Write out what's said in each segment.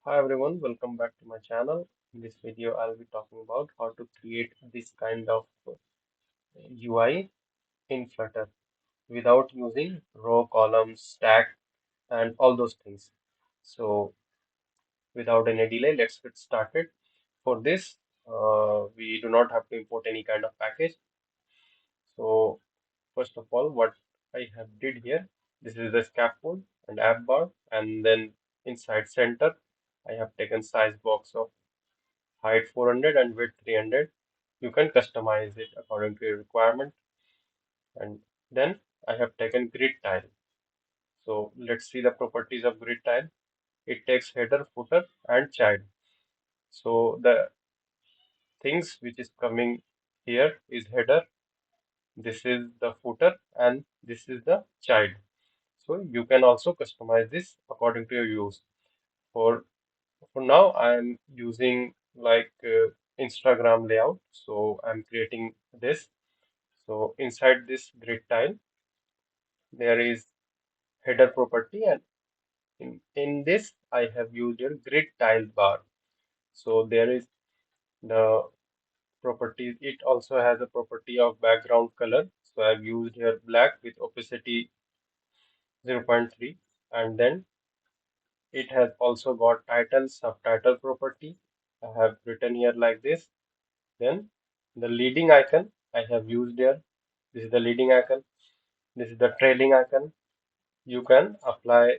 Hi everyone, welcome back to my channel. In this video, I'll be talking about how to create this kind of UI in Flutter without using row, column, stack, and all those things. So, without any delay, let's get started. For this, we do not have to import any kind of package. So, first of all, what I have did here, this is the scaffold and app bar, and then inside center, I have taken size box of height 400 and width 300. You can customize it according to your requirement. And then I have taken grid tile. So let's see the properties of grid tile. It takes header, footer, and child. So the things which is coming here is header, this is the footer, and this is the child. So you can also customize this according to your use. For for now, I'm using like Instagram layout. So I'm creating this. So inside this grid tile, there is header property, and in this I have used a grid tile bar. So there is the properties. It also has a property of background color. So I've used here black with opacity 0.3, and then it has also got title, subtitle property. I have written here like this. Then the leading icon I have used here. This is the leading icon. This is the trailing icon. You can apply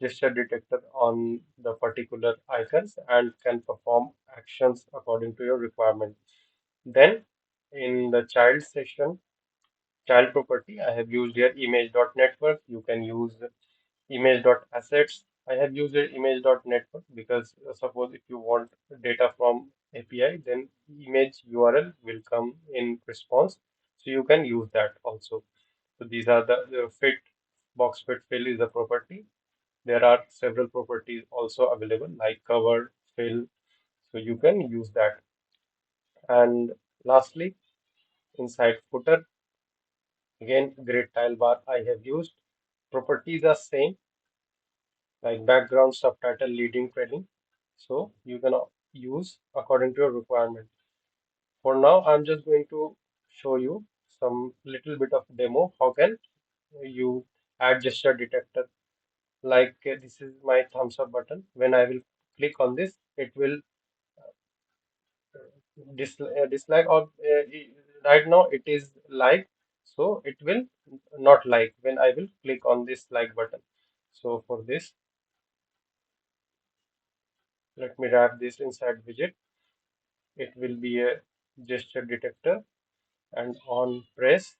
gesture detector on the particular icons and can perform actions according to your requirement. Then in the child section, child property, I have used here image.network. You can use image.assets. I have used here image.network because suppose if you want data from API, then image URL will come in response. So you can use that also. So these are the fit box fit fill is a property. There are several properties also available like cover, fill, so you can use that. And lastly, inside footer, again, grid tile bar I have used. Properties are same like background, subtitle, leading, trailing. So you can use according to your requirement. For now, I'm just going to show you some little bit of demo. How can you add gesture detector? Like this is my thumbs up button. When I will click on this, it will dislike or right now it is like, so it will not like when I will click on this like button. So for this, let me wrap this inside widget. It will be a gesture detector, and on press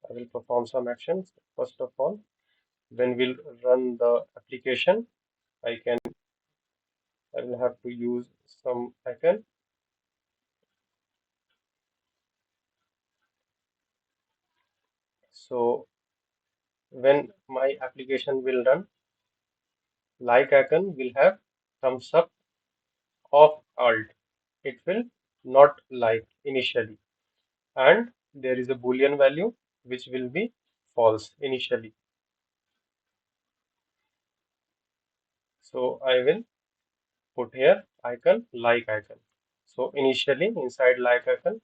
I will perform some actions. First of all, when we'll run the application, I will have to use some icon. So when my application will run, like icon will have thumbs up of alt. It will not like initially, and there is a boolean value which will be false initially. So I will put here icon like icon. So initially inside like icon,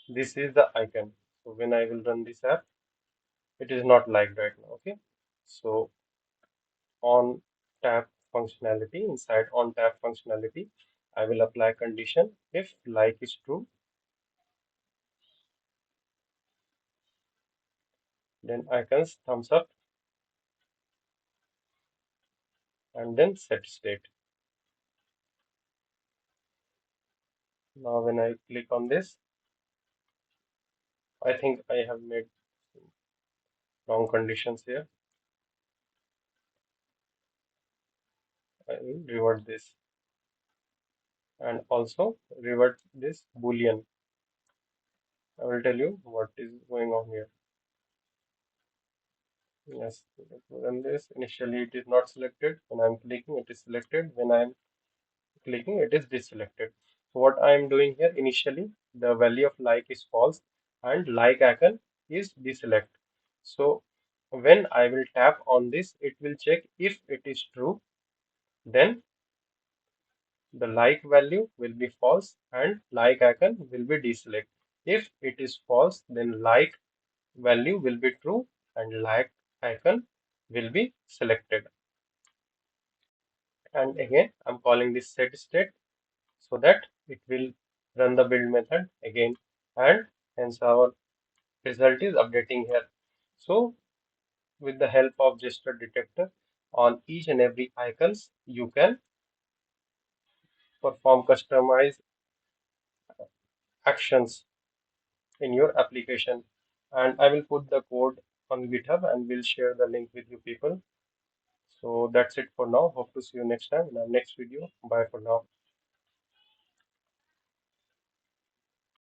this is the icon. So when I will run this app, it is not liked right now. Okay. So on tap functionality, inside on tap functionality, I will apply condition if like is true, then icons thumbs up, and then set state. Now when I click on this, I think I have made wrong conditions here. I will revert this and also revert this boolean. I will tell you what is going on here. Yes, run this. Initially it is not selected. When I'm clicking, it is selected. When I'm clicking, it is deselected. So what I am doing here, initially the value of like is false and like icon is deselect. So When I will tap on this, it will check if it is true, then the like value will be false and like icon will be deselect. If it is false, then like value will be true and like icon will be selected. And again, I'm calling this set state so that it will run the build method again, and hence our result is updating here. So with the help of gesture detector on each and every icons, you can perform customized actions in your application. And I will put the code on GitHub and will share the link with you people. So that's it for now. Hope to see you next time in our next video. Bye for now.